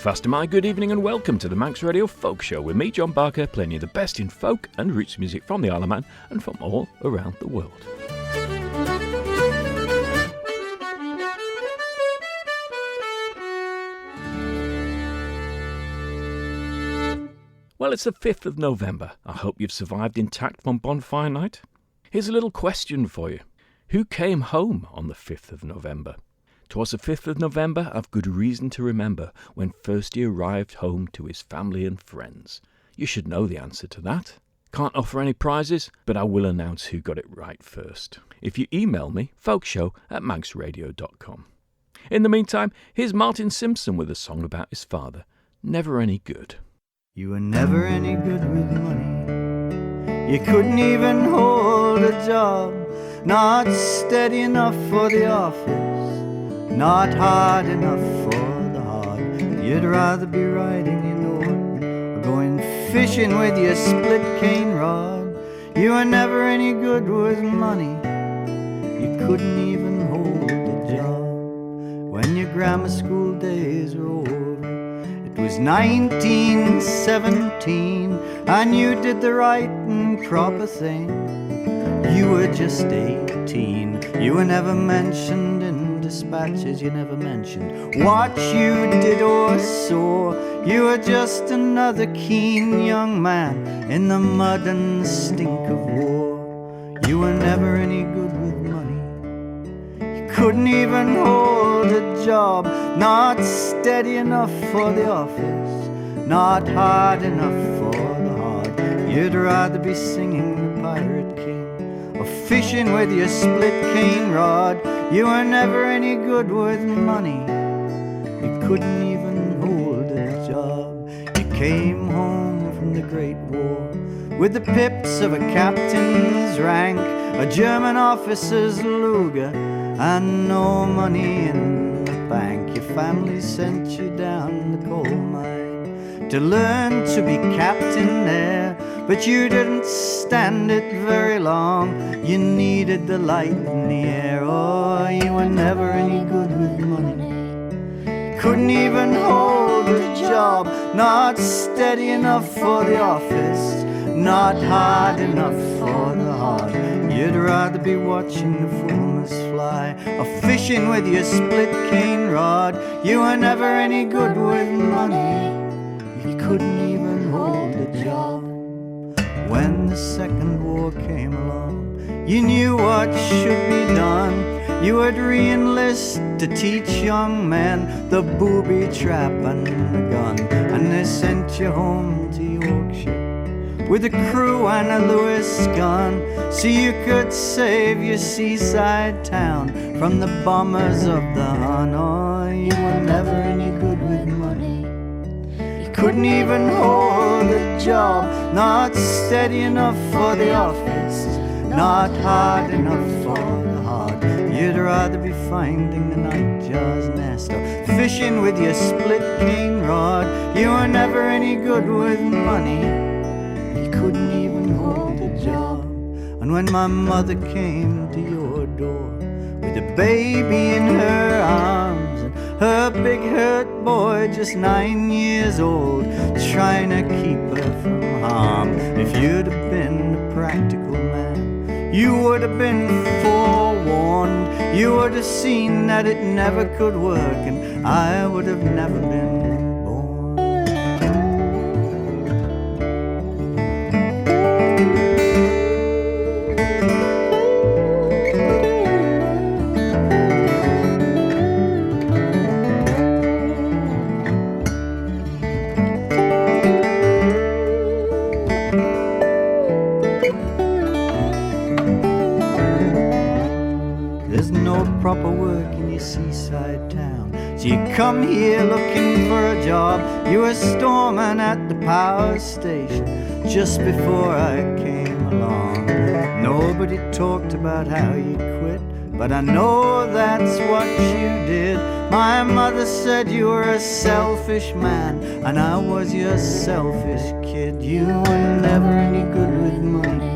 Fast am I, good evening and welcome to the Manx Radio Folk Show with me, John Barker, playing you the best in folk and roots music from the Isle of Man and from all around the world. Well, it's the 5th of November. I hope you've survived intact from Bonfire Night. Here's a little question for you. Who came home on the 5th of November? 'Twas the 5th of November, I've good reason to remember, when first he arrived home to his family and friends. You should know the answer to that. Can't offer any prizes, but I will announce who got it right first. If you email me, folkshow@manxradio.com. In the meantime, here's Martin Simpson with a song about his father, Never Any Good. You were never any good with money. You couldn't even hold a job. Not steady enough for the office, not hard enough for the hard. You'd rather be riding in Norton or going fishing with your split cane rod. You were never any good with money. You couldn't even hold a job. When your grammar school days were over, it was 1917, and you did the right and proper thing. You were just 18. You were never mentioned in dispatches. You never mentioned what you did or saw. You were just another keen young man in the mud and the stink of war. You were never any good with money. You couldn't even hold a job. Not steady enough for the office, not hard enough for the hard. You'd rather be singing the Pirate King or fishing with your split cane rod. You were never any good with money. You couldn't even hold a job. You came home from the Great War with the pips of a captain's rank, a German officer's Luger, and no money in the bank. Your family sent you down the coal mine to learn to be captain there, but you didn't stand it very long. You needed the light in the air. Oh, you were never any good with money. Couldn't even hold a job. Not steady enough for the office, not hard enough for the hard. You'd rather be watching the fulmars fly or fishing with your split cane rod. You were never any good with money. You couldn't even hold a job. When the Second War came along, you knew what should be done. You would re-enlist to teach young men the booby trap and the gun. And they sent you home to Yorkshire with a crew and a Lewis gun, so you could save your seaside town from the bombers of the Hun. Oh, you were never any good with money. Couldn't even hold a job. Not steady enough for the office, not hard enough for the hard. You'd rather be finding the nightjar's nest or fishing with your split cane rod. You were never any good with money. You couldn't even hold a job. And when my mother came to your door with a baby in her arms and her big hurt boy just 9 years old, trying to keep her from harm, if you'd have been a practical man, you would have been forewarned. You would have seen that it never could work, and I would have never been born. Proper work in your seaside town, so you come here looking for a job. You were storming at the power station just before I came along. Nobody talked about how you quit, but I know that's what you did. My mother said you were a selfish man, and I was your selfish kid. You were never any good with money.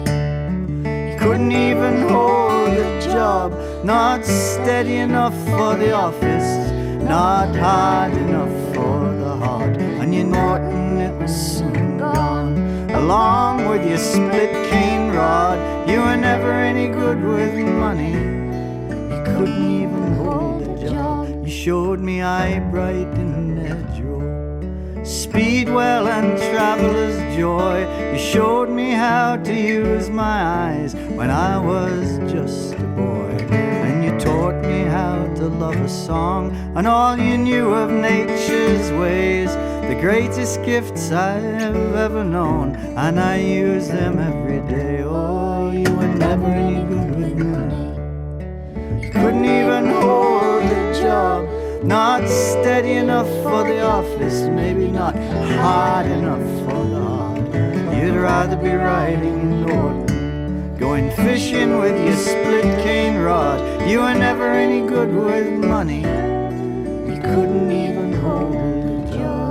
You couldn't even hold a job. Not steady enough for the office, not hard enough for the heart. And you Norton, it was soon gone, along with your split cane rod. You were never any good with money, you couldn't even hold a job. You showed me eye bright in Edgerow, Speedwell and Traveller's Joy. You showed me how to use my eyes when I was just a boy. And you taught me how to love a song and all you knew of nature's ways. The greatest gifts I've ever known, and I use them every day. Oh, you were never any good with money, you couldn't even hold a job. Not steady enough for the office, maybe not hard enough for the heart. You'd rather be riding in Norton, going fishing with your split cane rod. You were never any good with money, you couldn't even hold a job.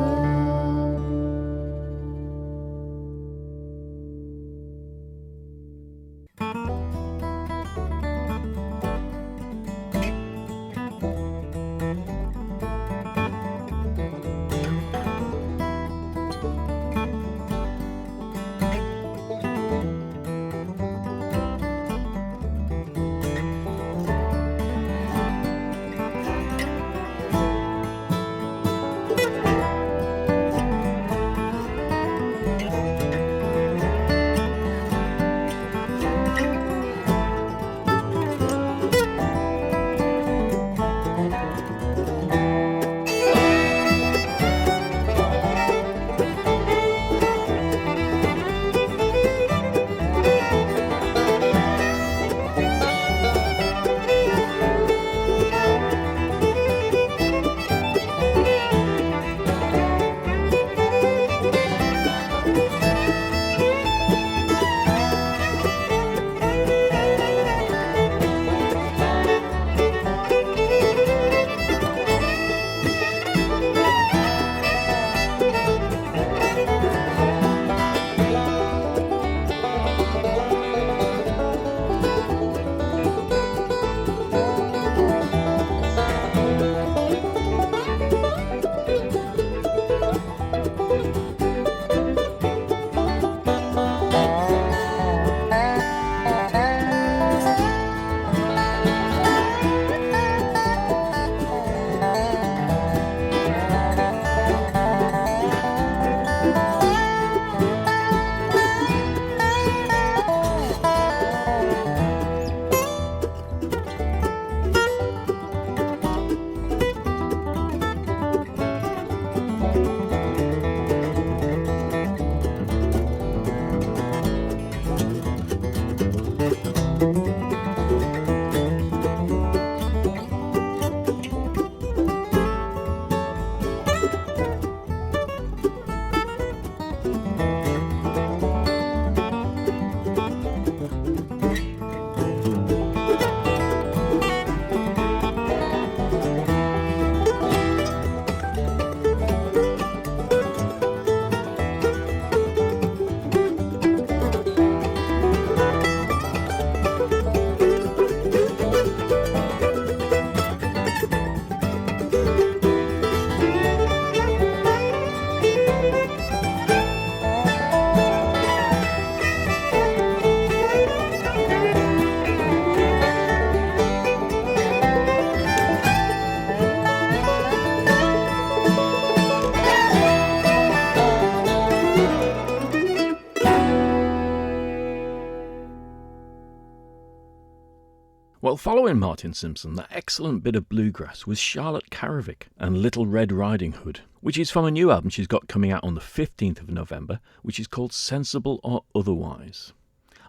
Well, following Martin Simpson, that excellent bit of bluegrass was Charlotte Karavic and Little Red Riding Hood, which is from a new album she's got coming out on the 15th of November, which is called Sensible or Otherwise.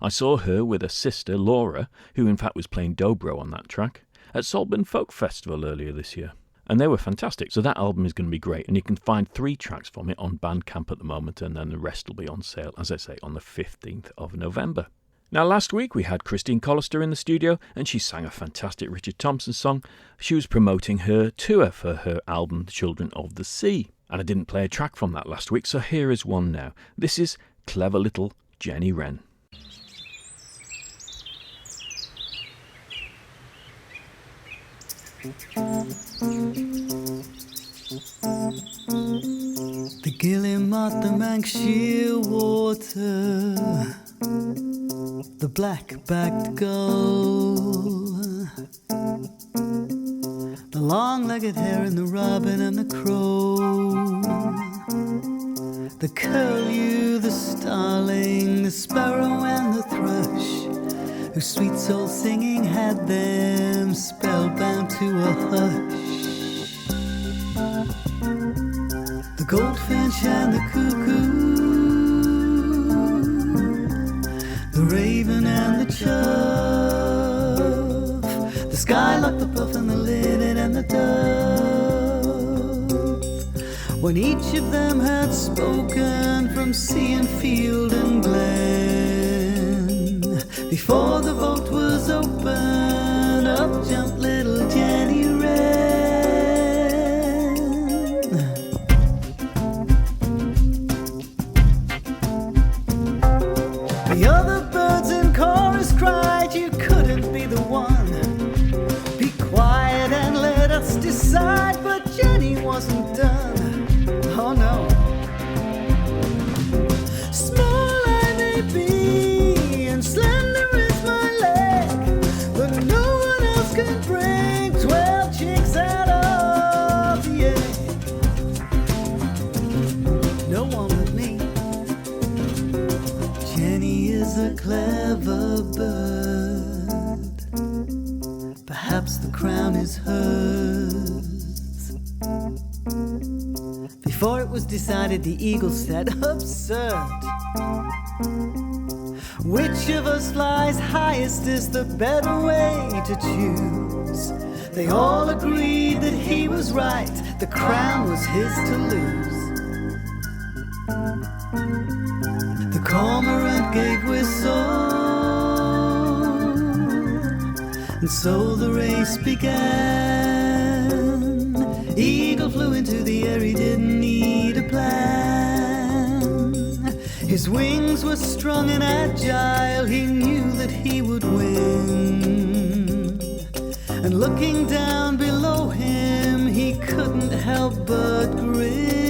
I saw her with her sister, Laura, who in fact was playing dobro on that track, at Saltburn Folk Festival earlier this year. And they were fantastic, so that album is going to be great, and you can find 3 tracks from it on Bandcamp at the moment, and then the rest will be on sale, as I say, on the 15th of November. Now, last week we had Christine Collister in the studio, and she sang a fantastic Richard Thompson song. She was promoting her tour for her album, Children of the Sea. And I didn't play a track from that last week, so here is one now. This is Clever Little Jenny Wren. The Guillemot, the Manx shearwater, the black-backed gull, the long-legged heron, the robin and the crow, the curlew, the starling, the sparrow and the thrush, whose sweet soul singing had them spellbound to a hush. The goldfinch and the cuckoo, the raven and the chough, the skylark, the puff and the linnet and the dove. When each of them had spoken from sea and field and glen, before the vote was open, up jumped little Jenny Wren. The other birds in chorus cried, you couldn't be the one. Be quiet and let us decide, but Jenny wasn't done. Oh no. Small I may be and slender is my leg, but no one else can bring 12 chicks out of the egg. No one but me. Jenny is a clever bird. Perhaps the crown is hers. Before it was decided, the eagle said, absurd. Which of us flies highest is the better way to choose. They all agreed that he was right. The crown was his to lose. The cormorant gave whistle, and so the race began. Eagle flew into the air, he didn't need a plan. His wings were strong and agile, he knew that he would win. And looking down below him, he couldn't help but grin.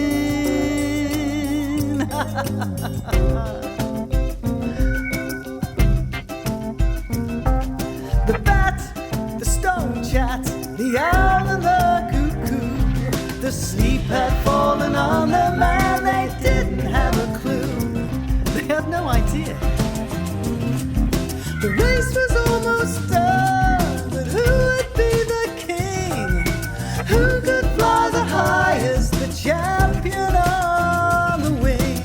The bat, the stone chat, the owl and the cuckoo, the sleep had fallen on them and they didn't have a clue. They had no idea. The race was almost done, but who would be the king? Who could fly the highest, the champion on the wing?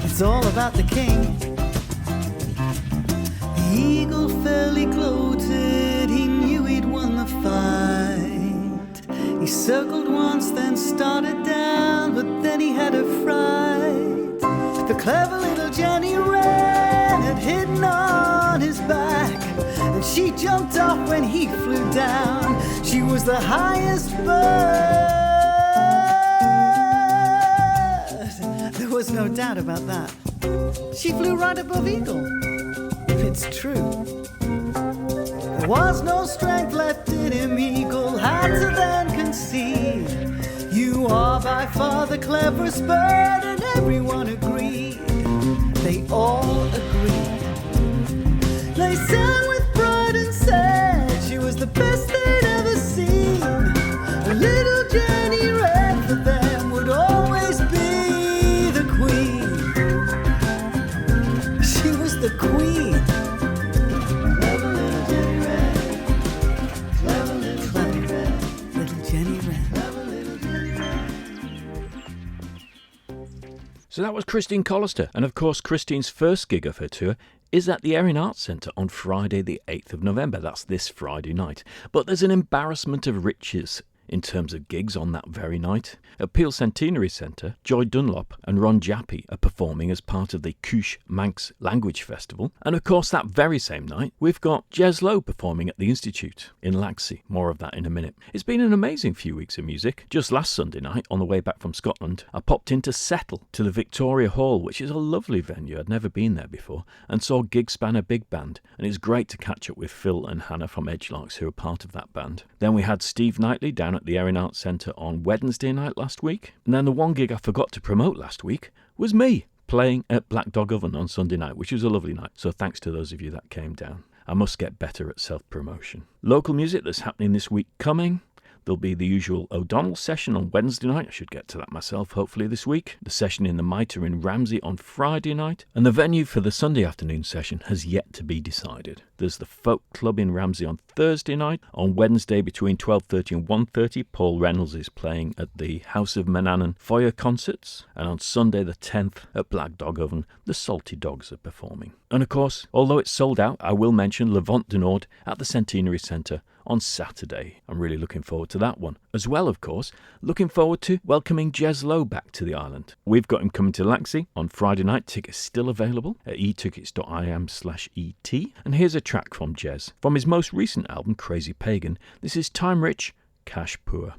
It's all about the king. The eagle fairly gloated, he knew he'd won the fight. He circled once, then started down, but then he had a fright. The clever little Jenny Wren had hidden on his back, and she jumped off when he flew down. She was the highest bird. There was no doubt about that. She flew right above Eagle. It's true. There was no strength left in him, Eagle had to then concede. You are by far the cleverest bird, and everyone agreed. They all agreed. They sang with pride and said she was the best they'd ever seen. Little Jenny Wren for them would always be the queen. She was the queen. Clever little Jenny Wren. Clever little Jenny Wren. Little Jenny Wren. Clever little Jenny Wren. So that was Christine Collister, and of course Christine's first gig of her tour is at the Erin Arts Centre on Friday the 8th of November. That's this Friday night. But there's an embarrassment of riches in terms of gigs on that very night. At Peel Centenary Centre, Joy Dunlop and Ron Jappy are performing as part of the Cooch Manx Language Festival. And of course, that very same night, we've got Jez Lowe performing at the Institute in Laxey. More of that in a minute. It's been an amazing few weeks of music. Just last Sunday night, on the way back from Scotland, I popped into Settle to the Victoria Hall, which is a lovely venue. I'd never been there before, and saw Gig Spanner Big Band. And it's great to catch up with Phil and Hannah from Edgelarks, who are part of that band. Then we had Steve Knightley down at the Erin Arts Centre on Wednesday night last week. And then the one gig I forgot to promote last week was me playing at Black Dog Oven on Sunday night, which was a lovely night. So thanks to those of you that came down. I must get better at self-promotion. Local music that's happening this week coming. There'll be the usual O'Donnell session on Wednesday night. I should get to that myself, hopefully, this week. The session in the Mitre in Ramsey on Friday night. And the venue for the Sunday afternoon session has yet to be decided. There's the Folk Club in Ramsey on Thursday night. On Wednesday between 12:30 and 1:30, Paul Reynolds is playing at the House of Manannan Foyer Concerts. And on Sunday the 10th at Black Dog Oven, the Salty Dogs are performing. And of course, although it's sold out, I will mention Levant de Nord at the Centenary Centre on Saturday. I'm really looking forward to that one. As well, of course, looking forward to welcoming Jez Lowe back to the island. We've got him coming to Laxey on Friday night. Tickets still available at etickets.im/et. And here's a track from Jez. From his most recent album, Crazy Pagan, this is Time Rich, Cash Poor.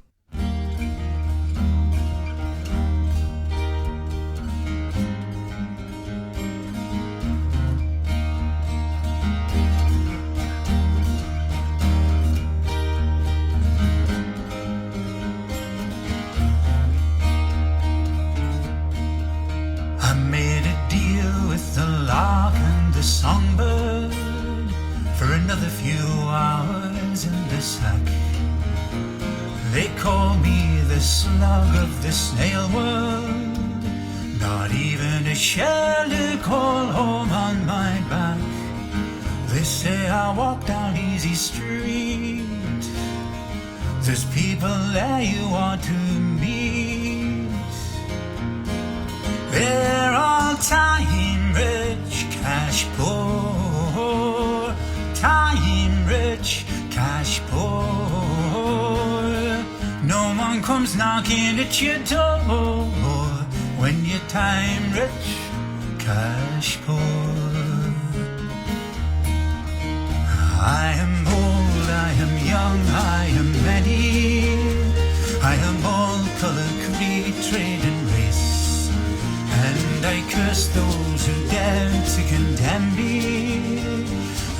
The songbird for another few hours in the sack. They call me the slug of the snail world, not even a shell to call home on my back. They say I walk down easy street, there's people there you want to meet. They're all time rich, cash poor, time rich, cash poor. No one comes knocking at your door when you're time rich, cash poor. I am old, I am young, I am many, I am all colour, creed, trade and race. And I curse those who dare to condemn me,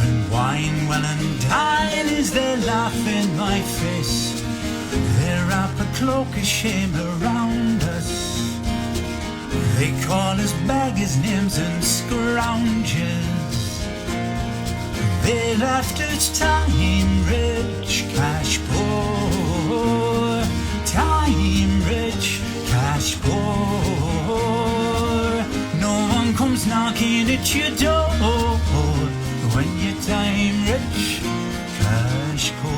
and wine well and dine is their laugh in my face. They wrap a cloak of shame around us, they call us beggars, names and scroungers. They left us time rich, cash poor, time rich, cash poor. Comes knocking at your door when you're time rich, cash poor.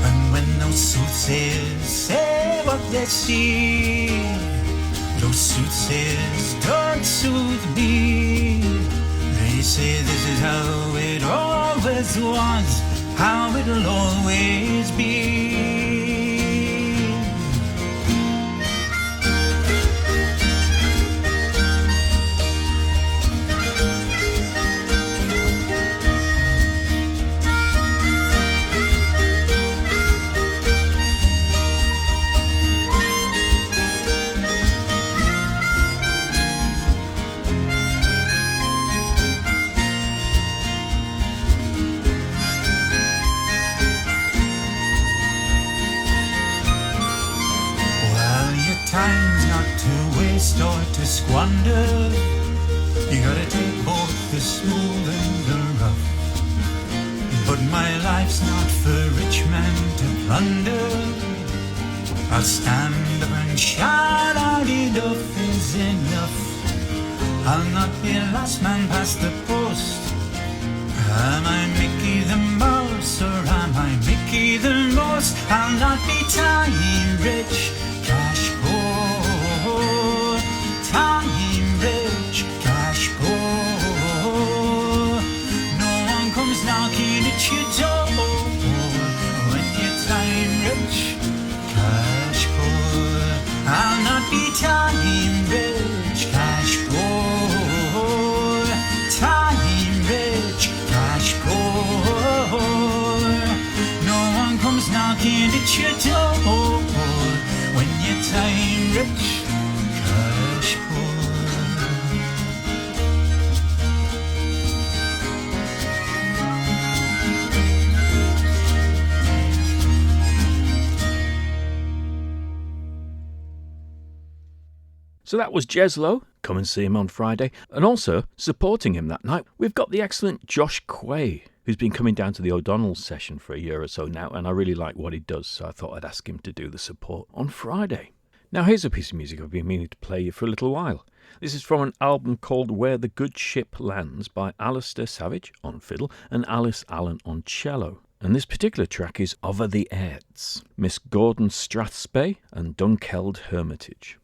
And when those soothsayers say what they see, those soothsayers don't soothe me. They say this is how it always was, how it'll always be. Time's not to waste or to squander. You gotta take both the smooth and the rough. But my life's not for rich men to plunder. I'll stand up and shout out enough is enough. I'll not be last man past the post. Am I Mickey the Mouse or am I Mickey the Most? I'll not be time rich, cash poor, time rich, cash poor. your door when you're time rich, cash poor. So that was Jeslo. Come and see him on Friday. And also, supporting him that night, we've got the excellent Josh Quay, who's been coming down to the O'Donnell session for a year or so now, and I really like what he does, so I thought I'd ask him to do the support on Friday. Now here's a piece of music I've been meaning to play you for a little while. This is from an album called Where the Good Ship Lands by Alistair Savage on fiddle and Alice Allen on cello. And this particular track is Over the Airds, Miss Gordon Strathspey and Dunkeld Hermitage.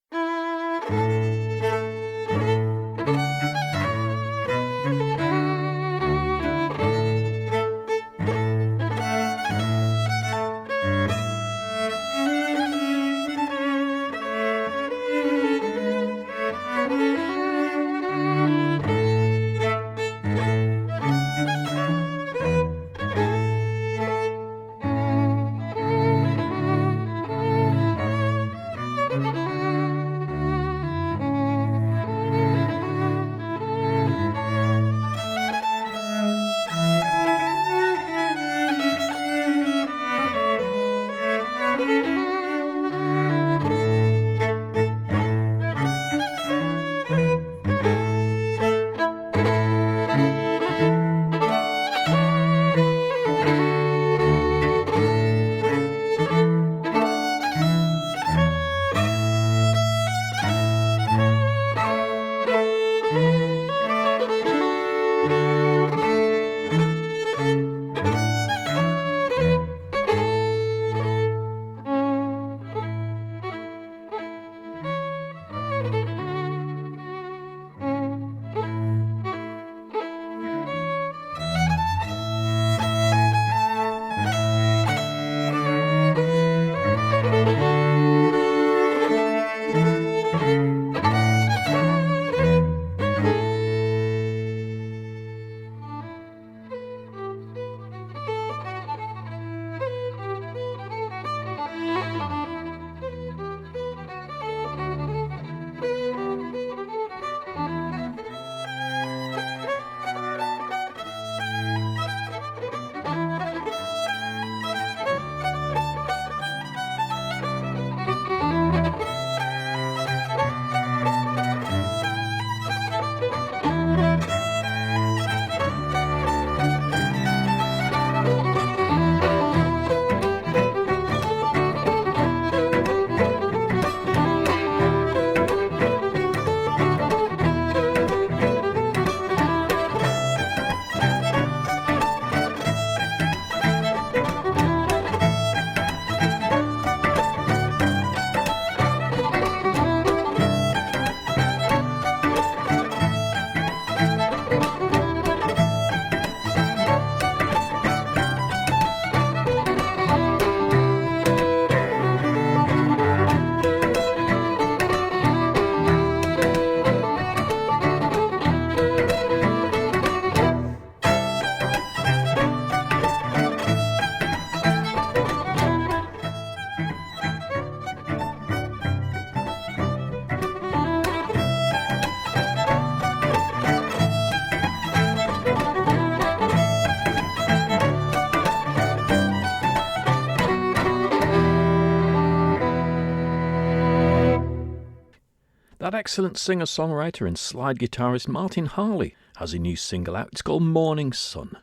That excellent singer-songwriter and slide guitarist Martin Harley has a new single out. It's called Morning Sun.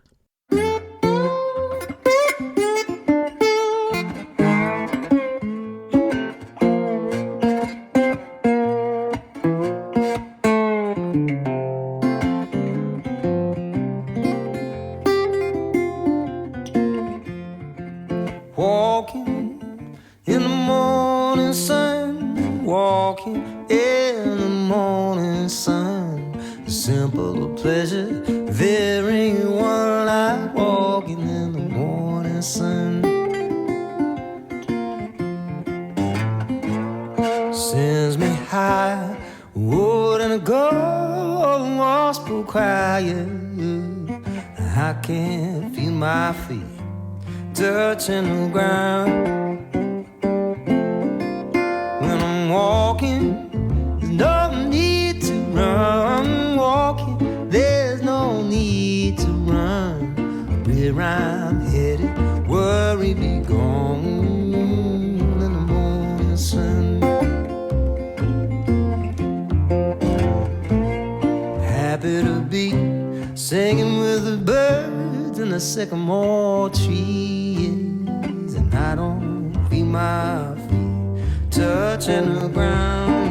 Walking in the morning sun, walking in the morning sun, a simple pleasure, very one like walking in the morning sun. Sends me high, wood and a gold gospel choir. I can't feel my feet touching the ground. where I'm headed. Worry be gone in the morning sun. Happy to be singing with the birds in the sycamore trees, and I don't feel my feet touching the ground.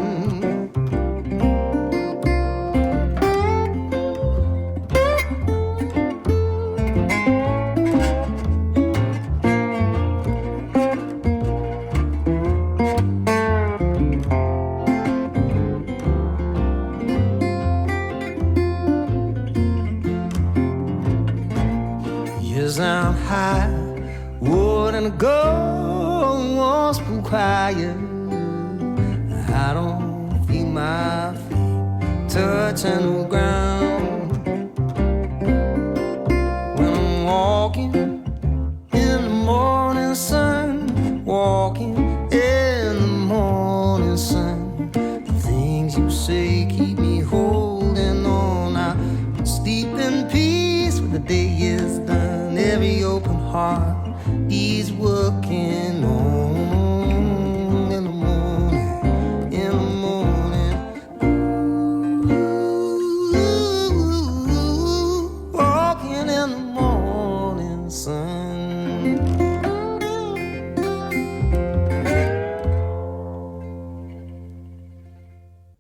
Yes, I'm high, wood and gold walls pull quiet. I don't feel my feet touching the ground. When I'm walking in the morning sun, walking in the morning sun, the things you say keep me holding on. I sleep in peace when the day is done. Every open heart is working on in the morning, in the morning. Ooh, walking in the morning sun.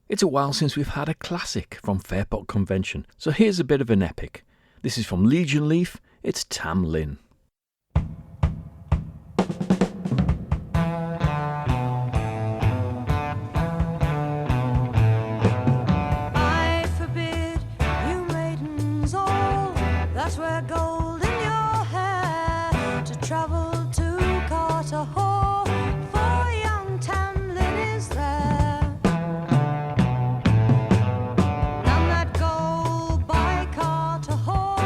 It's a while since we've had a classic from Fairport Convention, so here's a bit of an epic. This is from Legion Leaf, it's Tam Lin. I forbid you maidens all that wear gold in your hair to travel to Carter Hall, for young Tam Lin is there. None that go by Carter Hall,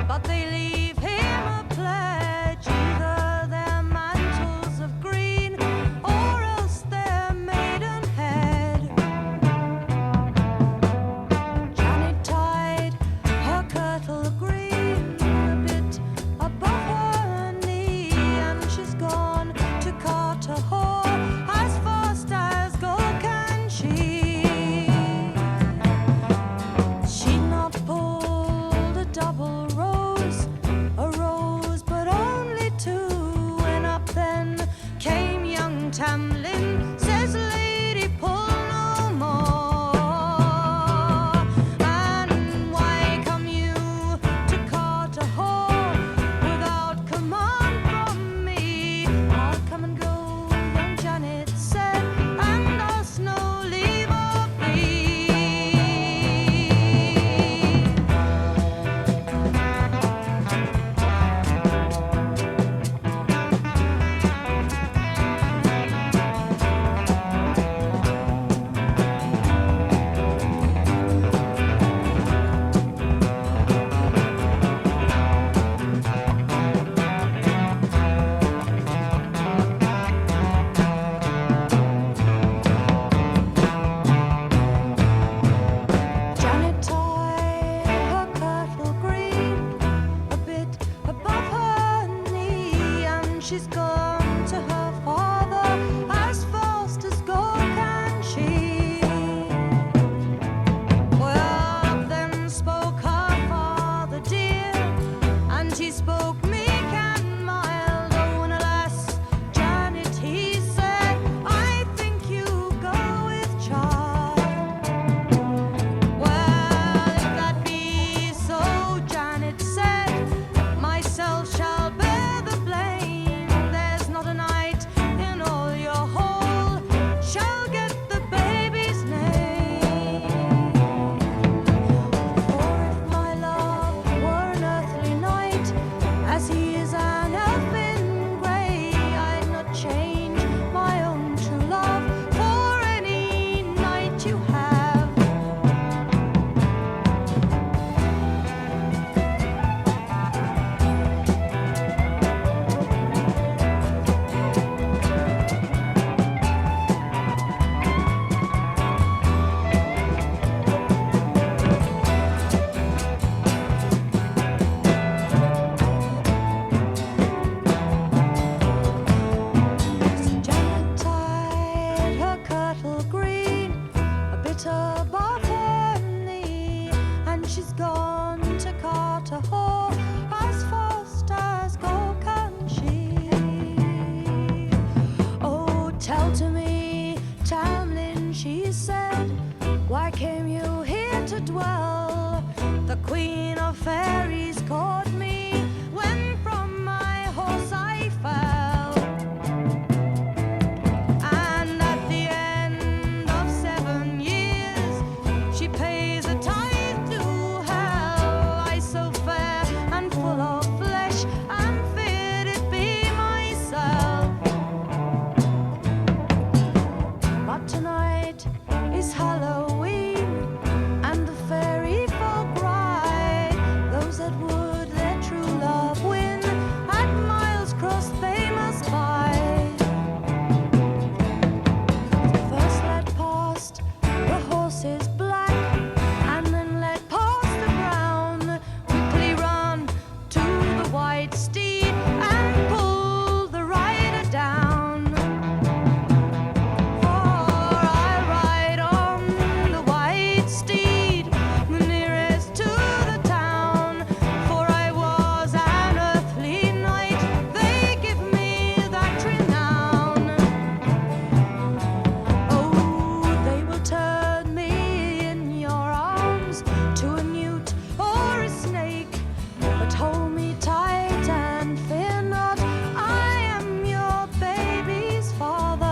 but they leave him a pledge, either their mantles of green or else their maidenhead. Janet tied her kirtle green a bit above her knee, and she's gone to Carter Hall as fast as go can she. She'd not pulled a double rose, a rose but only two, when up then came young Tam Lin, says lady pull no more. And why come you to Carter Hall without command from me? I'll come and go, young Janet said, and ask no leave of thee. Janet tied her kirtle green a bit above her knee, and she's gone to her father as fast as go can she. Well, then spoke her father dear, and he spoke meek and mild. Oh, and alas, Janet, he said, I think you go with child. Well, if that be so, Janet said, myself shall bear the blame. the queen of fairies caught me when from my horse I fell. And at the end of 7 years, she pays a tithe to hell. I so fair and full of flesh, I'm feared it be myself. But tonight is Halloween, and the fairy folk ride those that would their true love win. At miles crossed they must bide. First let past the horses black, and then let past the brown. Quickly run to the white steed and pull the rider down. For I'll ride on the white steed, the nearest to the town. For I was an earthly knight, they give me that renown. Oh, they will turn me in your arms to a newt or a snake, but hold me tight and fear not, I am your baby's father.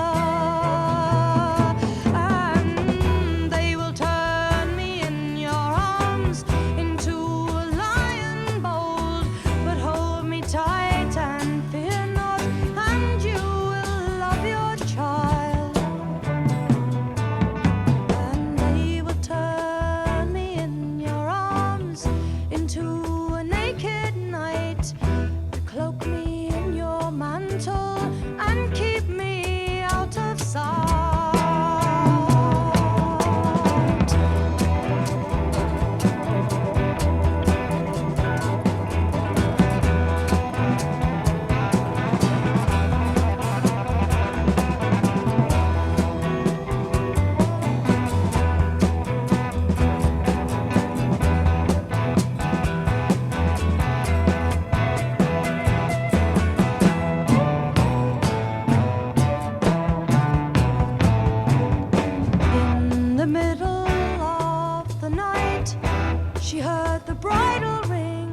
And they will turn me in your arms into a lion bold, but hold me tight and fear not, and you will love your child. And they will turn me in your arms into a naked knight, cloak me in your mantle and keep me out of sight. In the middle of the night, she heard the bridle ring.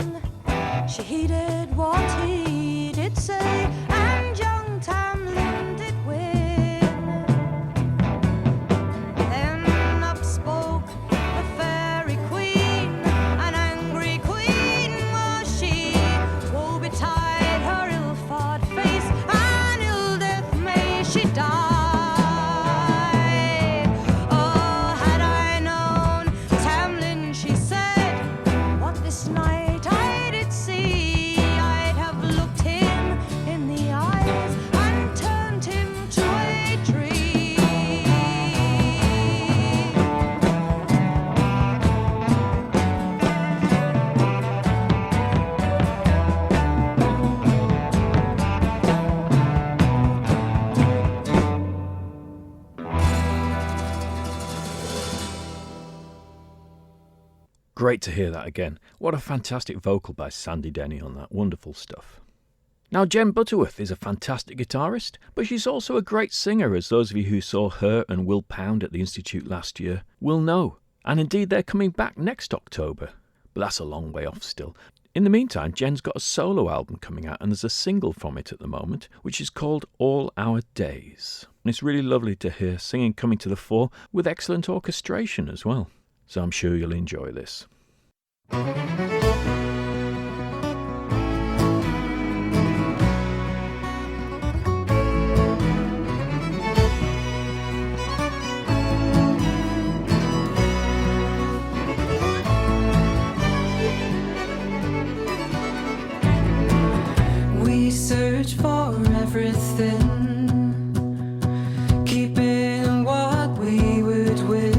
She heeded what he did say, and young Tamlin did win. Then up spoke the fairy queen, an angry queen was she. Woe betide her ill-fought face, and ill death may she die. Oh, had I known, Tamlin, she said, what this night I did see, I'd have looked him in the eyes and turned him to a tree. Great to hear that again. What a fantastic vocal by Sandy Denny on that. Wonderful stuff. Now, Jen Butterworth is a fantastic guitarist, but she's also a great singer, as those of you who saw her and Will Pound at the Institute last year will know. And indeed, they're coming back next October. But that's a long way off still. In the meantime, Jen's got a solo album coming out, and there's a single from it at the moment, which is called All Our Days. And it's really lovely to hear singing coming to the fore with excellent orchestration as well. So I'm sure you'll enjoy this. We search for everything, keeping what we would win.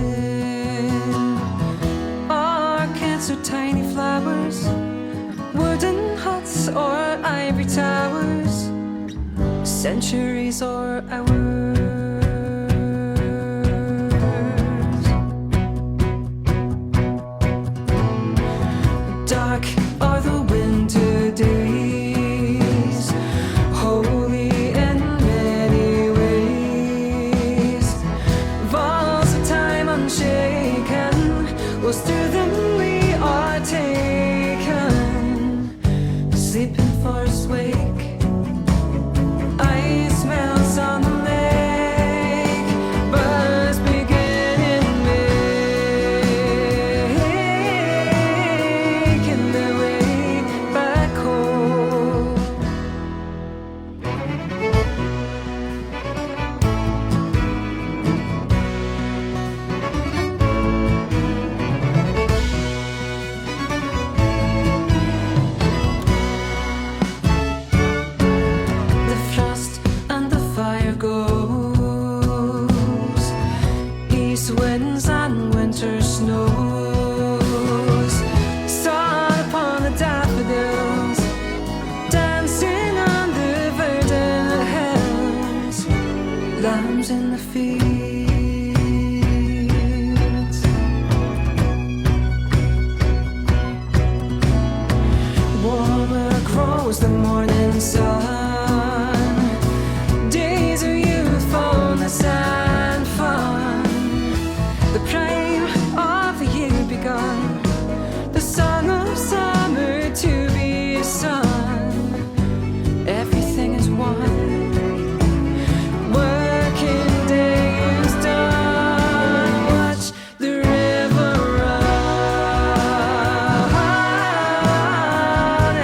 Our kids are tiny flowers, wooden huts or ivory towers, centuries or hours. Dark are the winter days, holy in many ways. Vows of time unshaken, was through them we are taken. was the morning sun. Days of youthfulness and fun. The prime of the year begun. The song of summer to be sung. Everything is one. Working day is done. Watch the river run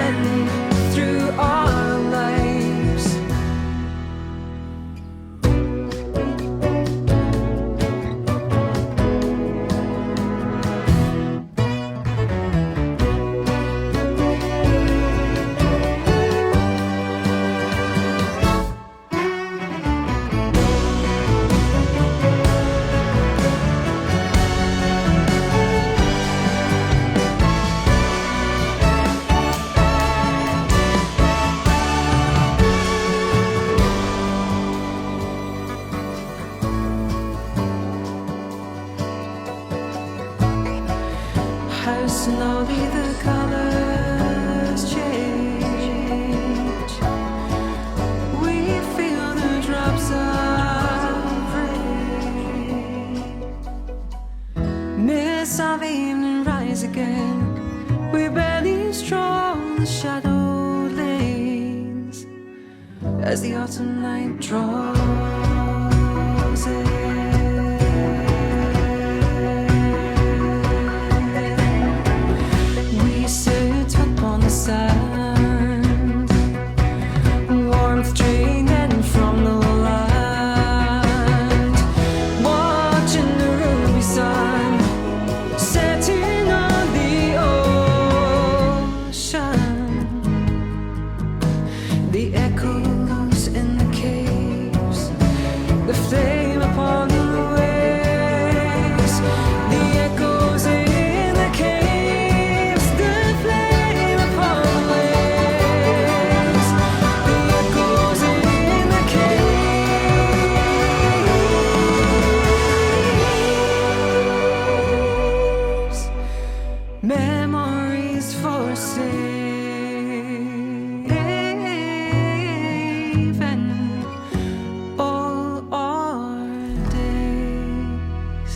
and through our lives. How slowly the colors change. We feel the drops of rain. Mists of evening rise again. We barely stroll the shadowed lanes as the autumn night draws in. We sit upon the sand, warmth draining from the land, watching the ruby sun setting on the ocean. The echoes in the caves, the flame upon the waves. The echoes in the caves, the flame upon the waves. The echoes in the caves. Memories for saving all our days.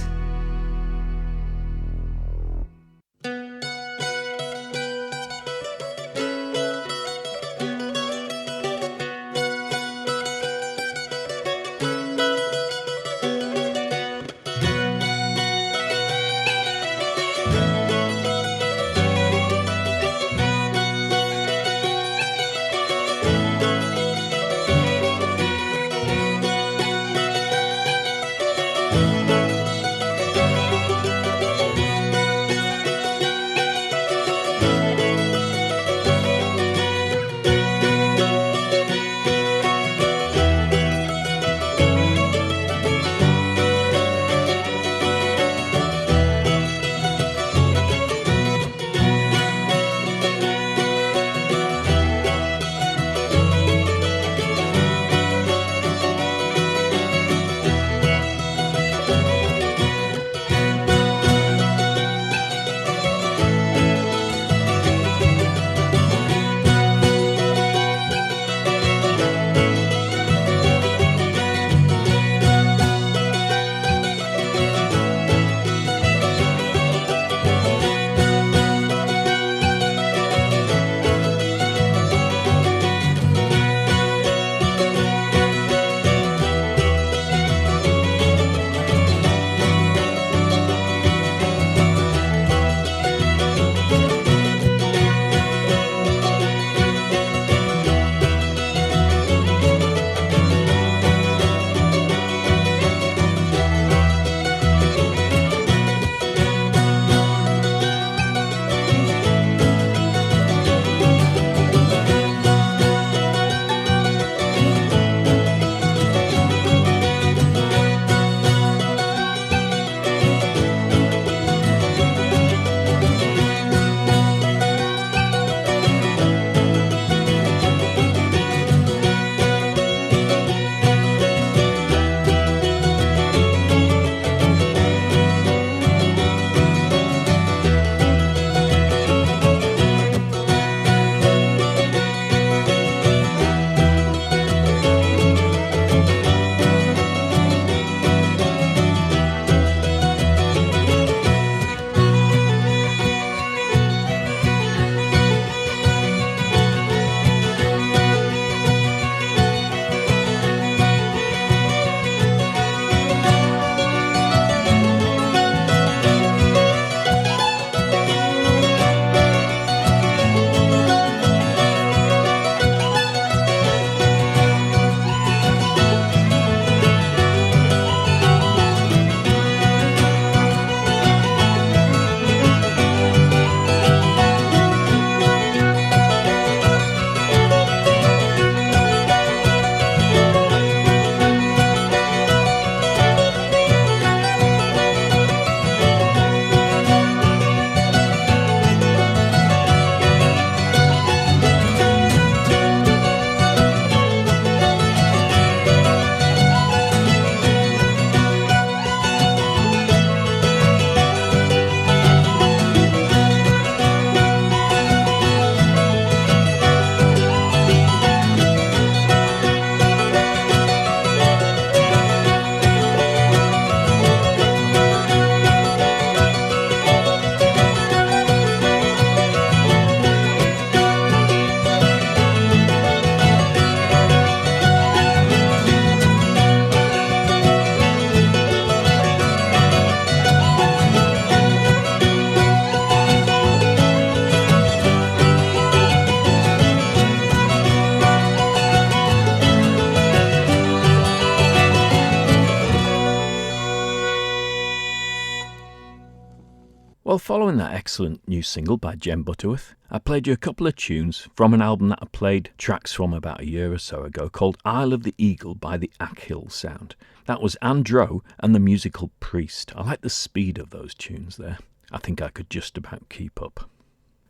following that excellent new single by Jen Butterworth, I played you a couple of tunes from an album that I played tracks from about a year or so ago called Isle of the Eagle by the Achill Sound. That was Andro and the Musical Priest. I like the speed of those tunes there. I think I could just about keep up.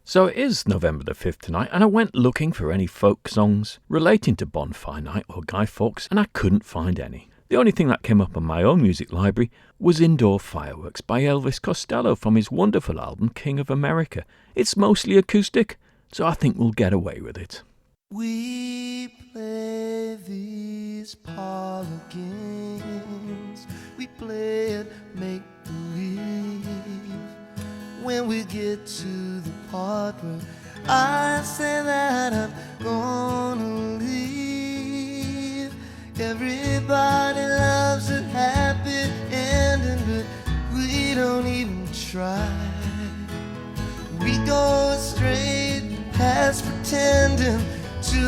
So it is November the 5th tonight, and I went looking for any folk songs relating to Bonfire Night or Guy Fawkes, and I couldn't find any. The only thing that came up on my own music library was Indoor Fireworks by Elvis Costello from his wonderful album King of America. It's mostly acoustic, so I think we'll get away with it. We play these parlor games. We play it make-believe. When we get to the part where I say that I'm gonna leave, everybody loves a happy ending, but we don't even try. We go straight past pretending to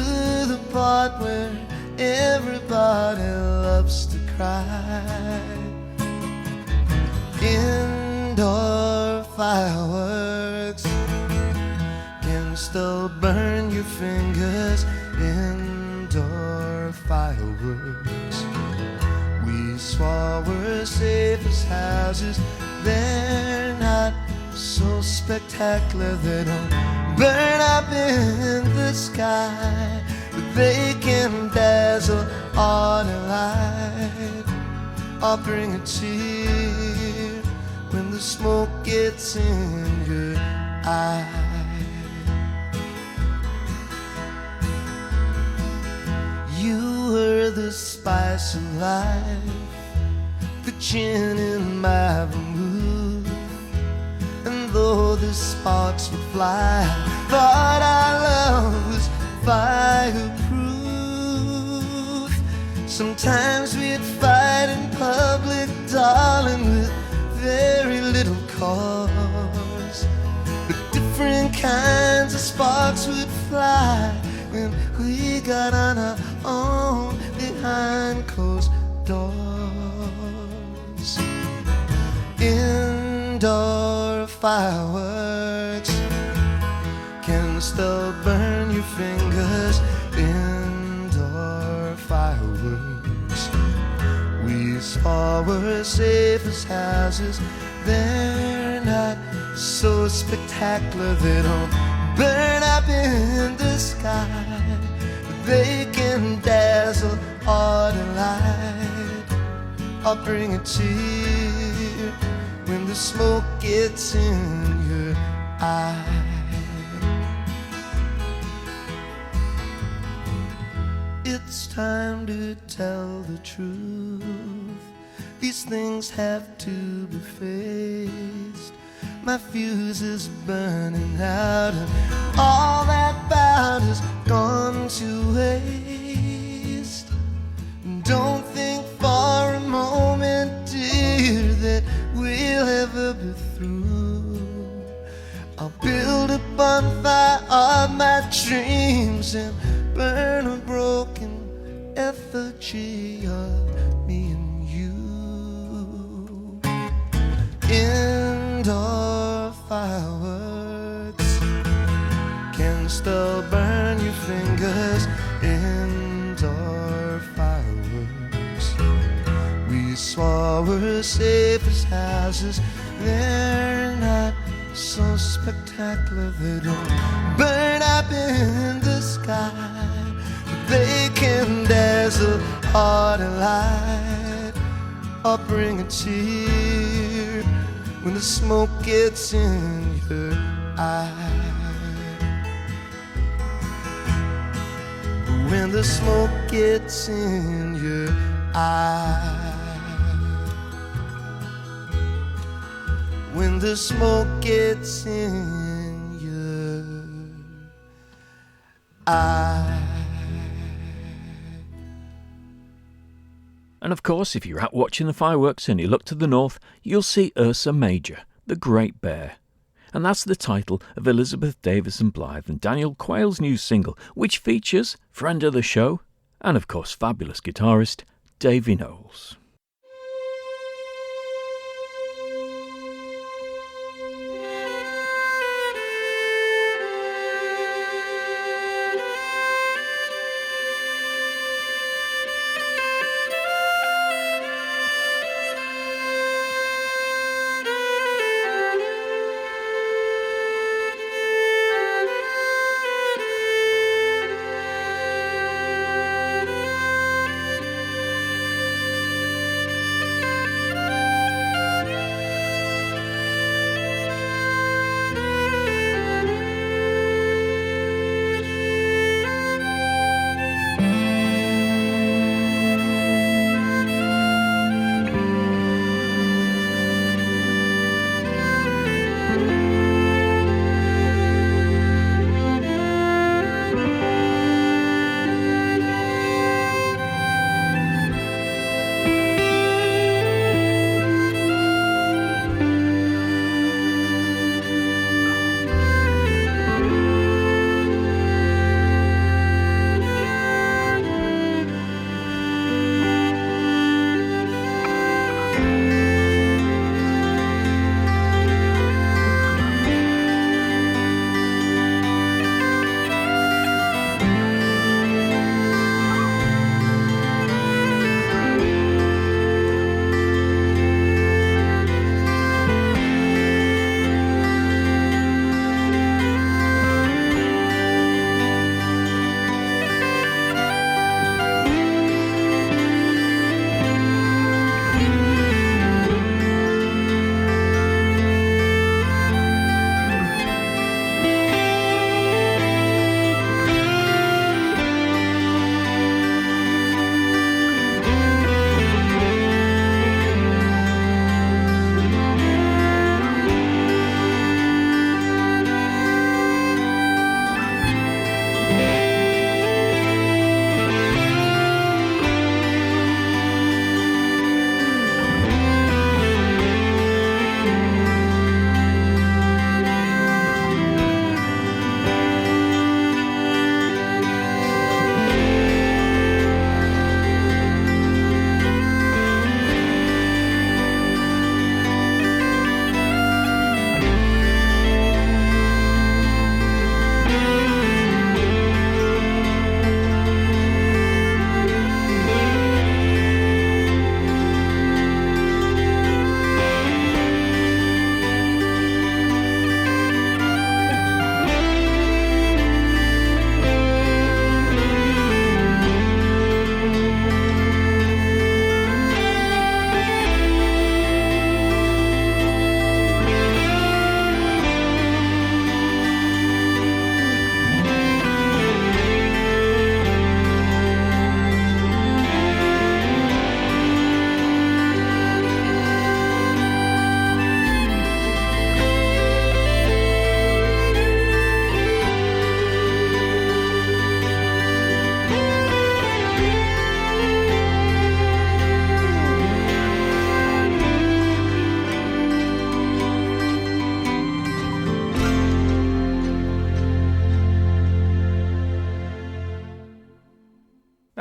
the part where everybody loves to cry. Indoor fireworks can still burn your fingers. Indoor fireworks. We swore we're safe as houses. They're not so spectacular. They don't burn up in the sky, but they can dazzle on a light or bring a tear when the smoke gets in your eye. You were the spice of life, the gin in my vermouth, and though the sparks would fly, thought our love was fireproof. Sometimes we'd fight in public, darling, with very little cause, but different kinds of sparks would fly when we got on our own behind closed doors. Indoor fireworks can still burn your fingers. Indoor fireworks. We saw we're safe as houses. They're not so spectacular. They don't burn up in the sky, but they can dazzle or delight or bring a tear when the smoke gets in your eye. It's time to tell the truth. These things have to be faced. My fuse is burning out, and all that bout has gone to waste. Don't think for a moment, dear, that we'll ever be through. I'll build a bonfire of my dreams and burn a broken effigy of me and you. Indoor fireworks can still burn your fingers. Indoor fireworks. We swore we're safe as houses. They're not so spectacular. They don't burn up in the sky, but they can dazzle or delight or bring a tear when the smoke gets in your eye. When the smoke gets in your eye. When the smoke gets in your eye. And of course, if you're out watching the fireworks and you look to the north, you'll see Ursa Major, the Great Bear. And that's the title of Elizabeth Davison Blythe and Daniel Quayle's new single, which features friend of the show and of course fabulous guitarist Davy Knowles.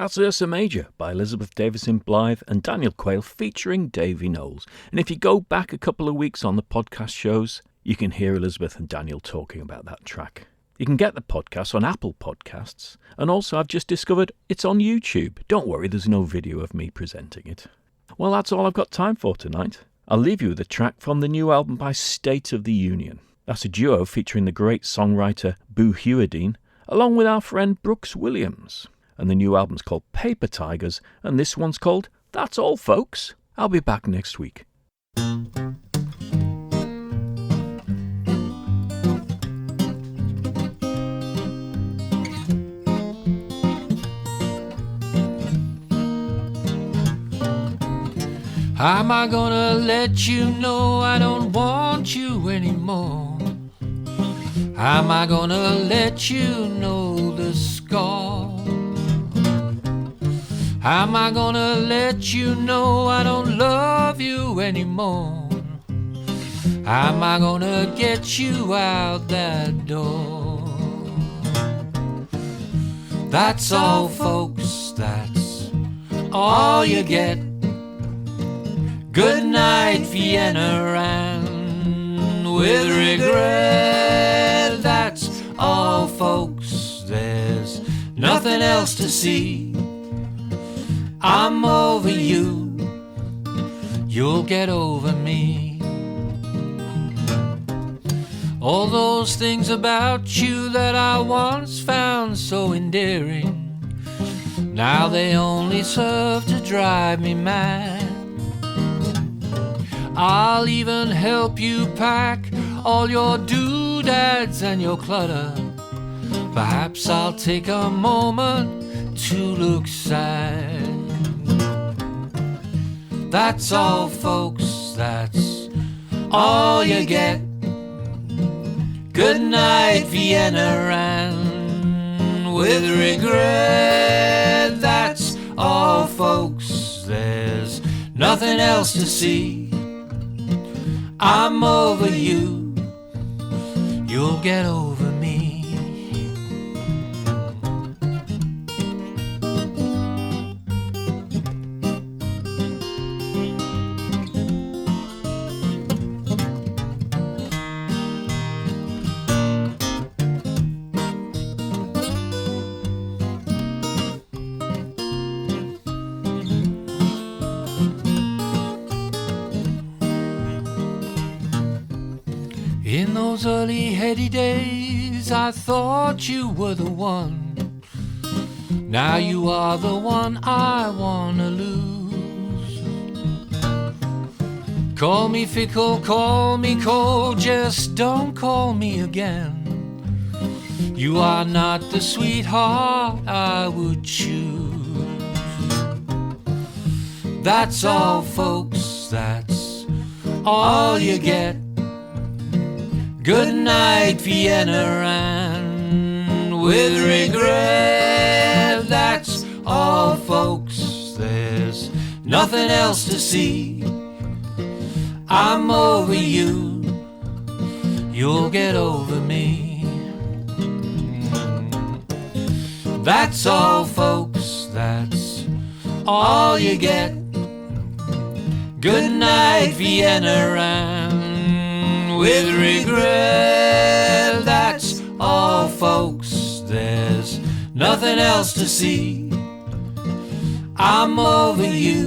That's Ursa Major by Elizabeth Davison Blythe and Daniel Quayle featuring Davy Knowles. And if you go back a couple of weeks on the podcast shows, you can hear Elizabeth and Daniel talking about that track. You can get the podcast on Apple Podcasts, and also I've just discovered it's on YouTube. Don't worry, there's no video of me presenting it. Well, that's all I've got time for tonight. I'll leave you with a track from the new album by State of the Union. That's a duo featuring the great songwriter Boo Hewerdine, along with our friend Brooks Williams. And the new album's called Paper Tigers, and this one's called That's All, Folks. I'll be back next week. How am I gonna let you know I don't want you anymore? How am I gonna let you know the score? How am I gonna let you know I don't love you anymore? How am I gonna get you out that door? That's all, folks, that's all you get. Good night, Vienna, and with regret. That's all, folks, there's nothing else to see. I'm over you, you'll get over me. All those things about you that I once found so endearing, now they only serve to drive me mad. I'll even help you pack all your doodads and your clutter. Perhaps I'll take a moment to look sad. That's all, folks, that's all you get. Good night, Vienna, and with regret. That's all, folks, there's nothing else to see. I'm over you, you'll get over me. In those early heady days, I thought you were the one. Now you are the one I wanna lose. Call me fickle, call me cold, just don't call me again. You are not the sweetheart I would choose. That's all, folks, that's all you get. Good night, Vienna, and with regret. That's all, folks, there's nothing else to see. I'm over you, you'll get over me. That's all, folks, that's all you get. Good night, Vienna, and with regret. That's all, folks, there's nothing else to see. I'm over you,